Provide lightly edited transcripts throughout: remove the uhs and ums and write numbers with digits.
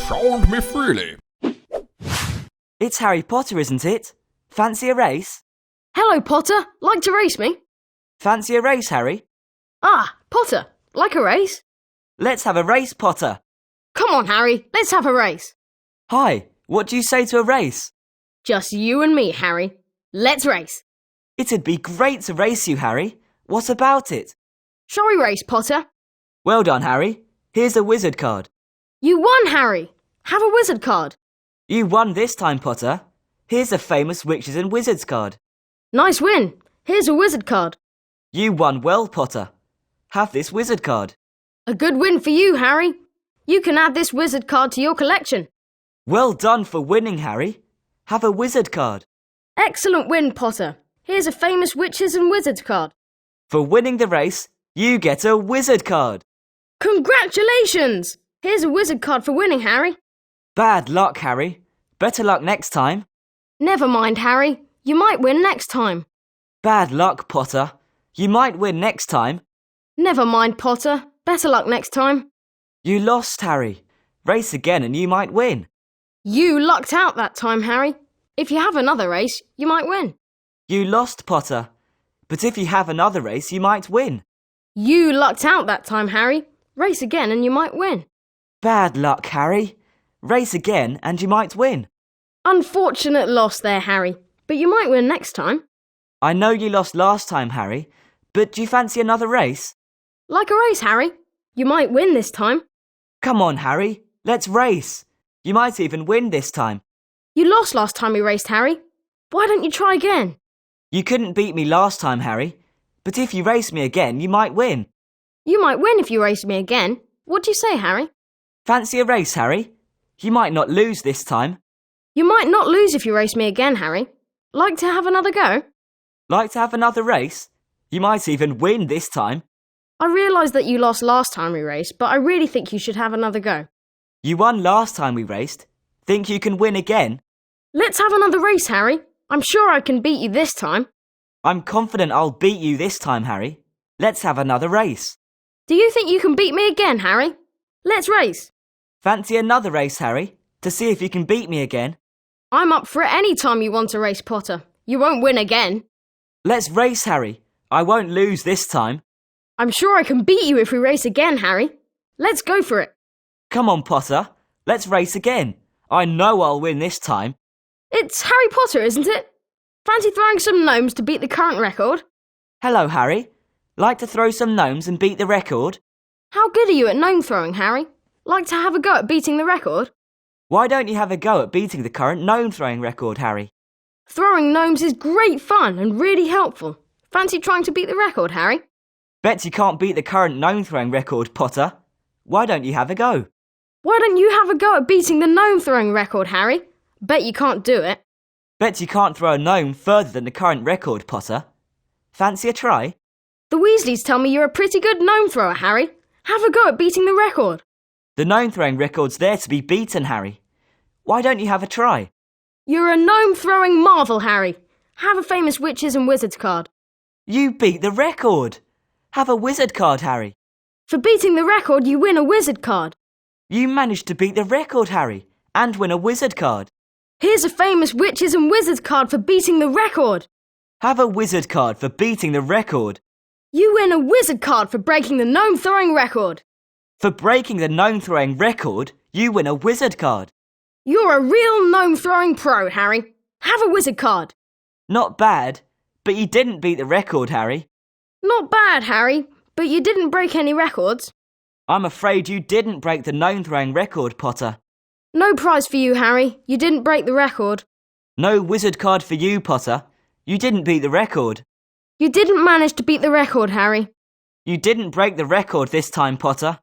SoundMeFreely. It's Harry Potter, isn't it? Fancy a race? Hello, Potter. Like to race me? Fancy a race, Harry? Ah, Potter. Like a race? Let's have a race, Potter. Come on, Harry. Let's have a race. Hi, what do you say to a race? Just you and me, Harry. Let's race. It'd be great to race you, Harry. What about it? Shall we race, Potter? Well done, Harry. Here's a wizard card. You won, Harry. Have a wizard card. You won this time, Potter. Here's a famous witches and wizards card. Nice win. Here's a wizard card. You won well, Potter. Have this wizard card. A good win for you, Harry. You can add this wizard card to your collection. Well done for winning, Harry. Have a wizard card. Excellent win, Potter. Here's a famous witches and wizards card. For winning the race, you get a wizard card. Congratulations! Here's a wizard card for winning, Harry. Bad luck, Harry. Better luck next time. Never mind, Harry. You might win next time. Bad luck, Potter. You might win next time. Never mind, Potter. Better luck next time. You lost, Harry. Race again and you might win. You lucked out that time, Harry. If you have another race, you might win. You lost, Potter. But if you have another race, you might win. You lucked out that time, Harry. Race again and you might win. Bad luck, Harry. Race again and you might win. Unfortunate loss there, Harry. But you might win next time. I know you lost last time, Harry. But do you fancy another race? Like a race, Harry. You might win this time. Come on, Harry. Let's race. You might even win this time. You lost last time we raced, Harry. Why don't you try again? You couldn't beat me last time, Harry. But if you race me again, you might win. You might win if you race me again. What do you say, Harry? Fancy a race, Harry? You might not lose this time. You might not lose if you race me again, Harry. Like to have another go? Like to have another race? You might even win this time. I realise that you lost last time we raced, but I really think you should have another go. You won last time we raced. Think you can win again? Let's have another race, Harry. I'm sure I can beat you this time. I'm confident I'll beat you this time, Harry. Let's have another race. Do you think you can beat me again, Harry? Let's race. Fancy another race, Harry, to see if you can beat me again? I'm up for it any time you want to race, Potter. You won't win again. Let's race, Harry. I won't lose this time. I'm sure I can beat you if we race again, Harry. Let's go for it. Come on, Potter. Let's race again. I know I'll win this time. It's Harry Potter, isn't it? Fancy throwing some gnomes to beat the current record? Hello, Harry. Like to throw some gnomes and beat the record? How good are you at gnome throwing, Harry? Like to have a go at beating the record? Why don't you have a go at beating the current gnome throwing record, Harry? Throwing gnomes is great fun and really helpful. Fancy trying to beat the record, Harry? Bet you can't beat the current gnome throwing record, Potter. Why don't you have a go? Why don't you have a go at beating the gnome throwing record, Harry? Bet you can't do it. Bet you can't throw a gnome further than the current record, Potter. Fancy a try? The Weasleys tell me you're a pretty good gnome thrower, Harry. Have a go at beating the record. The gnome throwing record's there to be beaten, Harry. Why don't you have a try? You're a gnome throwing marvel, Harry. Have a famous witches and wizards card. You beat the record. Have a wizard card, Harry. For beating the record, you win a wizard card. You managed to beat the record, Harry, and win a wizard card. Here's a famous witches and wizards card for beating the record. Have a wizard card for beating the record. You win a wizard card for breaking the gnome throwing record. For breaking the gnome throwing record, you win a wizard card. You're a real gnome throwing pro, Harry. Have a wizard card. Not bad, but you didn't beat the record, Harry. Not bad, Harry, but you didn't break any records. I'm afraid you didn't break the gnome throwing record, Potter. No prize for you, Harry. You didn't break the record. No wizard card for you, Potter. You didn't beat the record. You didn't manage to beat the record, Harry. You didn't break the record this time, Potter.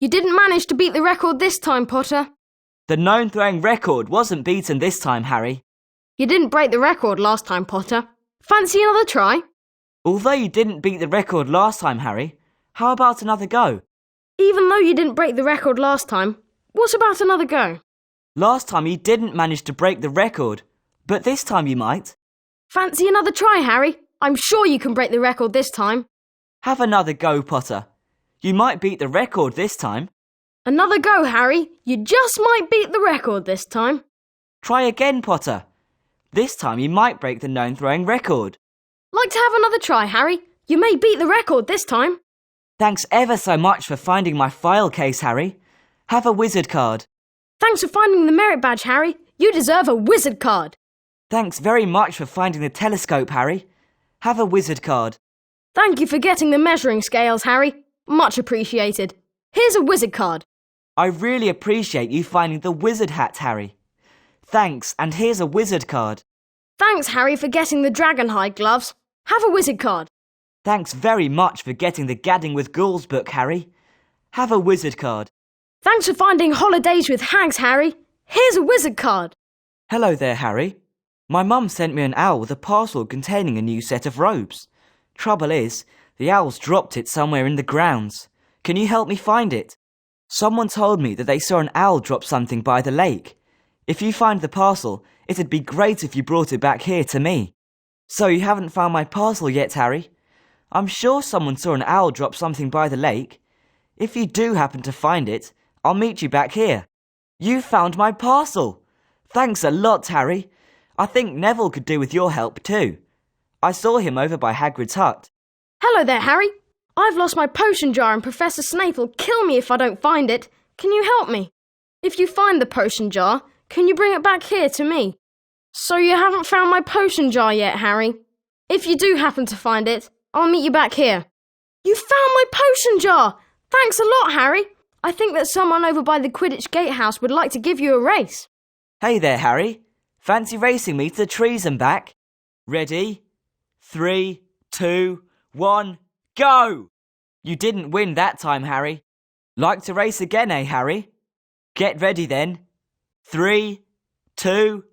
You didn't manage to beat the record this time, Potter. The gnome throwing record wasn't beaten this time, Harry. You didn't break the record last time, Potter. Fancy another try? Although you didn't beat the record last time, Harry, how about another go? Even though you didn't break the record last time, what about another go? Last time you didn't manage to break the record, but this time you might. Fancy another try, Harry? I'm sure you can break the record this time. Have another go, Potter. You might beat the record this time. Another go, Harry. You just might beat the record this time. Try again, Potter. This time you might break the gnome throwing record. Like to have another try, Harry? You may beat the record this time. Thanks ever so much for finding my file case, Harry. Have a wizard card. Thanks for finding the merit badge, Harry. You deserve a wizard card. Thanks very much for finding the telescope, Harry. Have a wizard card. Thank you for getting the measuring scales, Harry. Much appreciated. Here's a wizard card. I really appreciate you finding the wizard hat, Harry. Thanks, and here's a wizard card. Thanks, Harry, for getting the dragon hide gloves. Have a wizard card. Thanks very much for getting the Gadding with Ghouls book, Harry. Have a wizard card. Thanks for finding Holidays with Hags, Harry. Here's a wizard card. Hello there, Harry. My mum sent me an owl with a parcel containing a new set of robes. Trouble is, the owl's dropped it somewhere in the grounds. Can you help me find it? Someone told me that they saw an owl drop something by the lake. If you find the parcel, it'd be great if you brought it back here to me. So you haven't found my parcel yet, Harry? I'm sure someone saw an owl drop something by the lake. If you do happen to find it, I'll meet you back here. You found my parcel! Thanks a lot, Harry. I think Neville could do with your help too. I saw him over by Hagrid's hut. Hello there, Harry. I've lost my potion jar and Professor Snape will kill me if I don't find it. Can you help me? If you find the potion jar, can you bring it back here to me? So you haven't found my potion jar yet, Harry? If you do happen to find it, I'll meet you back here. You found my potion jar! Thanks a lot, Harry. I think that someone over by the Quidditch Gatehouse would like to give you a race. Hey there, Harry. Fancy racing me to the trees and back? Ready? 3, 2, 1, go! You didn't win that time, Harry. Like to race again, eh, Harry? Get ready then. 3, 2,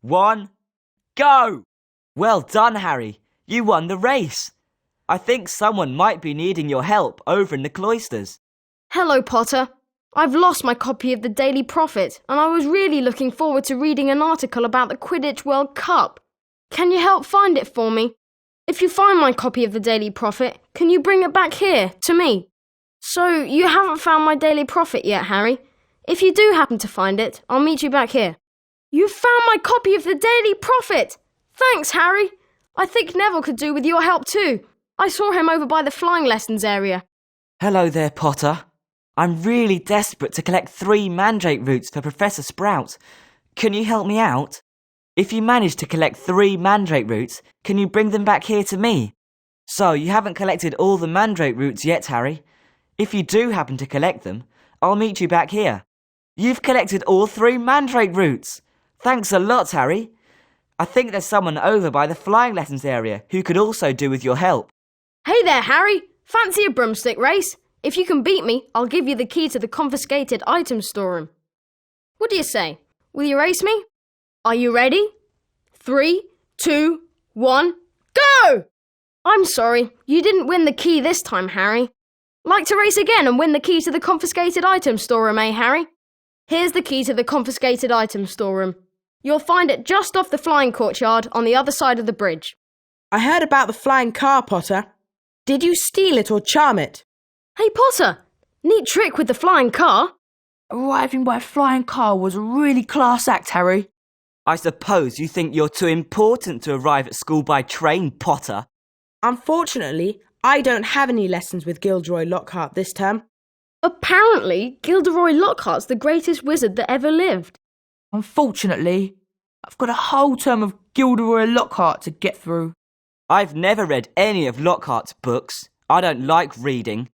1, go! Well done, Harry. You won the race. I think someone might be needing your help over in the cloisters. Hello, Potter. I've lost my copy of the Daily Prophet, and I was really looking forward to reading an article about the Quidditch World Cup. Can you help find it for me? If you find my copy of the Daily Prophet, can you bring it back here, to me? So, you haven't found my Daily Prophet yet, Harry? If you do happen to find it, I'll meet you back here. You found my copy of the Daily Prophet! Thanks, Harry! I think Neville could do with your help too. I saw him over by the flying lessons area. Hello there, Potter. I'm really desperate to collect 3 mandrake roots for Professor Sprout. Can you help me out? If you manage to collect 3 mandrake roots, can you bring them back here to me? So, you haven't collected all the mandrake roots yet, Harry. If you do happen to collect them, I'll meet you back here. You've collected all 3 mandrake roots! Thanks a lot, Harry. I think there's someone over by the flying lessons area who could also do with your help. Hey there, Harry! Fancy a broomstick race? If you can beat me, I'll give you the key to the confiscated item storeroom. What do you say? Will you race me? Are you ready? 3, 2, 1, go! I'm sorry, you didn't win the key this time, Harry. Like to race again and win the key to the confiscated item storeroom, eh, Harry? Here's the key to the confiscated item storeroom. You'll find it just off the flying courtyard on the other side of the bridge. I heard about the flying car, Potter. Did you steal it or charm it? Hey, Potter! Neat trick with the flying car. Arriving by flying car was a really class act, Harry. I suppose you think you're too important to arrive at school by train, Potter. Unfortunately, I don't have any lessons with Gilderoy Lockhart this term. Apparently, Gilderoy Lockhart's the greatest wizard that ever lived. Unfortunately, I've got a whole term of Gilderoy Lockhart to get through. I've never read any of Lockhart's books. I don't like reading.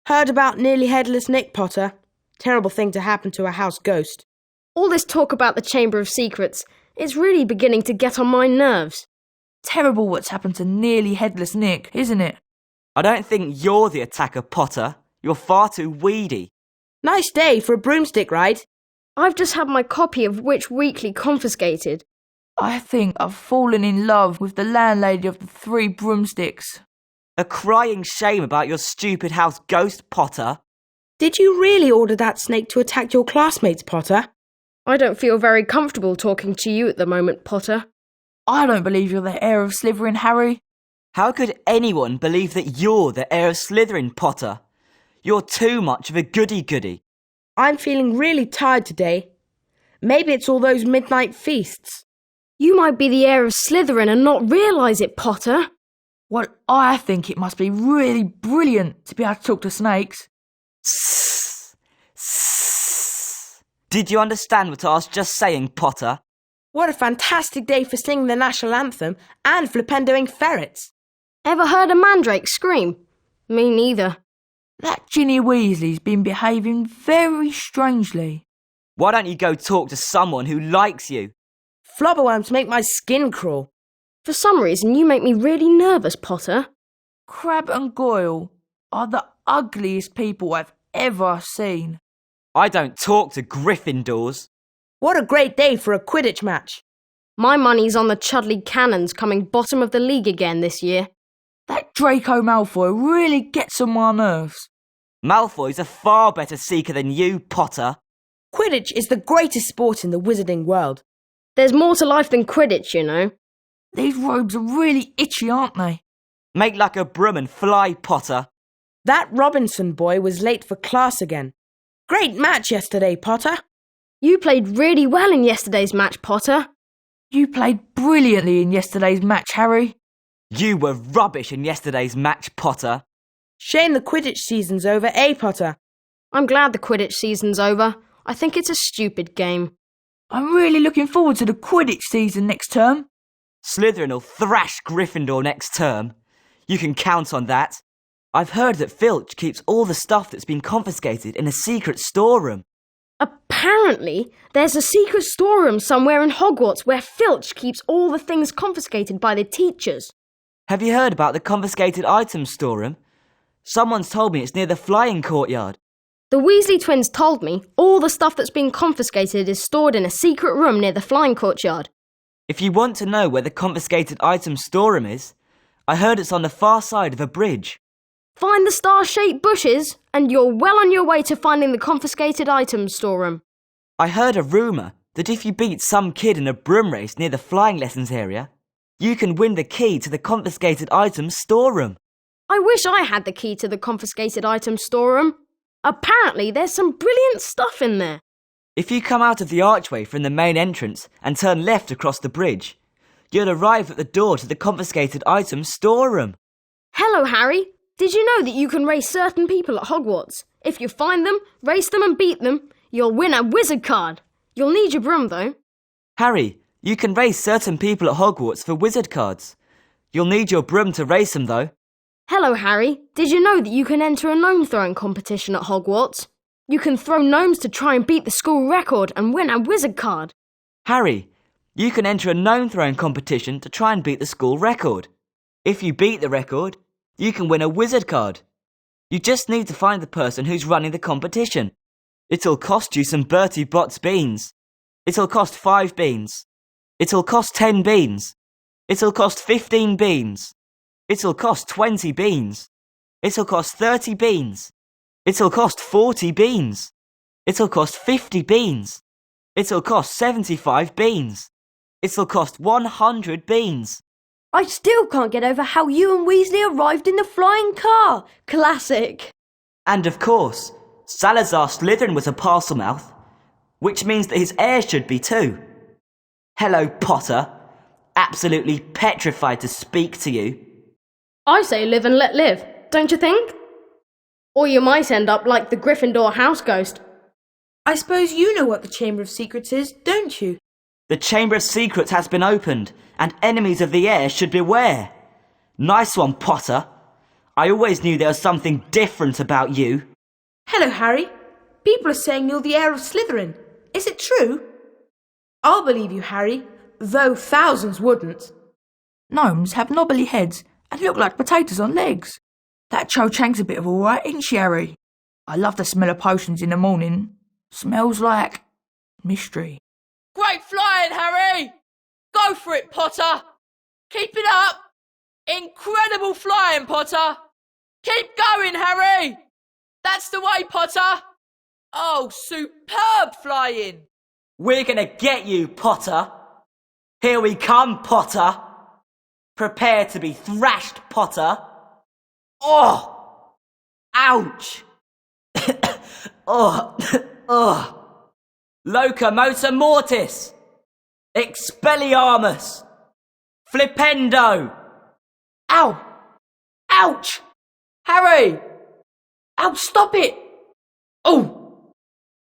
Heard about Nearly Headless Nick, Potter. Terrible thing to happen to a house ghost. All this talk about the Chamber of Secrets, it's really beginning to get on my nerves. Terrible what's happened to Nearly Headless Nick, isn't it? I don't think you're the attacker, Potter. You're far too weedy. Nice day for a broomstick ride. I've just had my copy of Witch Weekly confiscated. I think I've fallen in love with the landlady of the 3 broomsticks. A crying shame about your stupid house ghost, Potter. Did you really order that snake to attack your classmates, Potter? I don't feel very comfortable talking to you at the moment, Potter. I don't believe you're the heir of Slytherin, Harry. How could anyone believe that you're the heir of Slytherin, Potter? You're too much of a goody-goody. I'm feeling really tired today. Maybe it's all those midnight feasts. You might be the heir of Slytherin and not realise it, Potter. Well, I think it must be really brilliant to be able to talk to snakes. Sss. Sss. Did you understand what I was just saying, Potter? What a fantastic day for singing the national anthem and flipendoing ferrets. Ever heard a mandrake scream? Me neither. That Ginny Weasley's been behaving very strangely. Why don't you go talk to someone who likes you? Flobberworms make my skin crawl. For some reason, you make me really nervous, Potter. Crabbe and Goyle are the ugliest people I've ever seen. I don't talk to Gryffindors. What a great day for a Quidditch match. My money's on the Chudley Cannons coming bottom of the league again this year. That Draco Malfoy really gets on my nerves. Malfoy's a far better seeker than you, Potter. Quidditch is the greatest sport in the wizarding world. There's more to life than Quidditch, you know. These robes are really itchy, aren't they? Make like a broom and fly, Potter. That Robinson boy was late for class again. Great match yesterday, Potter. You played really well in yesterday's match, Potter. You played brilliantly in yesterday's match, Harry. You were rubbish in yesterday's match, Potter. Shame the Quidditch season's over, eh, Potter? I'm glad the Quidditch season's over. I think it's a stupid game. I'm really looking forward to the Quidditch season next term. Slytherin will thrash Gryffindor next term. You can count on that. I've heard that Filch keeps all the stuff that's been confiscated in a secret storeroom. Apparently, there's a secret storeroom somewhere in Hogwarts where Filch keeps all the things confiscated by the teachers. Have you heard about the confiscated items storeroom? Someone's told me it's near the flying courtyard. The Weasley twins told me all the stuff that's been confiscated is stored in a secret room near the flying courtyard. If you want to know where the confiscated items storeroom is, I heard it's on the far side of a bridge. Find the star-shaped bushes, and you're well on your way to finding the confiscated items storeroom. I heard a rumour that if you beat some kid in a broom race near the flying lessons area, you can win the key to the confiscated items storeroom. I wish I had the key to the confiscated items storeroom. Apparently, there's some brilliant stuff in there. If you come out of the archway from the main entrance and turn left across the bridge, you'll arrive at the door to the confiscated items storeroom. Hello, Harry. Did you know that you can race certain people at Hogwarts? If you find them, race them and beat them, you'll win a wizard card. You'll need your broom, though. Harry, you can race certain people at Hogwarts for wizard cards. You'll need your broom to race them, though. Hello, Harry. Did you know that you can enter a gnome throwing competition at Hogwarts? You can throw gnomes to try and beat the school record and win a wizard card. Harry, you can enter a gnome throwing competition to try and beat the school record. If you beat the record, you can win a wizard card. You just need to find the person who's running the competition. It'll cost you some Bertie Bott's beans. It'll cost 5 beans. It'll cost 10 beans. It'll cost 15 beans. It'll cost 20 beans. It'll cost 30 beans. It'll cost 40 beans. It'll cost 50 beans. It'll cost 75 beans. It'll cost 100 beans. I still can't get over how you and Weasley arrived in the flying car. Classic. And of course, Salazar Slytherin was a Parselmouth, which means that his heir should be too. Hello, Potter. Absolutely petrified to speak to you. I say live and let live, don't you think? Or you might end up like the Gryffindor house ghost. I suppose you know what the Chamber of Secrets is, don't you? The Chamber of Secrets has been opened, and enemies of the heir should beware. Nice one, Potter. I always knew there was something different about you. Hello, Harry. People are saying you're the heir of Slytherin. Is it true? I'll believe you, Harry, though thousands wouldn't. Gnomes have knobbly heads and look like potatoes on legs. That Cho Chang's a bit of all right, isn't she, Harry? I love the smell of potions in the morning. Smells like mystery. Great flying, Harry! Go for it, Potter! Keep it up! Incredible flying, Potter! Keep going, Harry! That's the way, Potter! Oh, superb flying! We're gonna get you, Potter. Here we come, Potter. Prepare to be thrashed, Potter. Oh! Ouch! Oh! Ugh! Locomotor mortis! Expelliarmus! Flipendo! Ow! Ouch! Harry! Ow, stop it! Oh,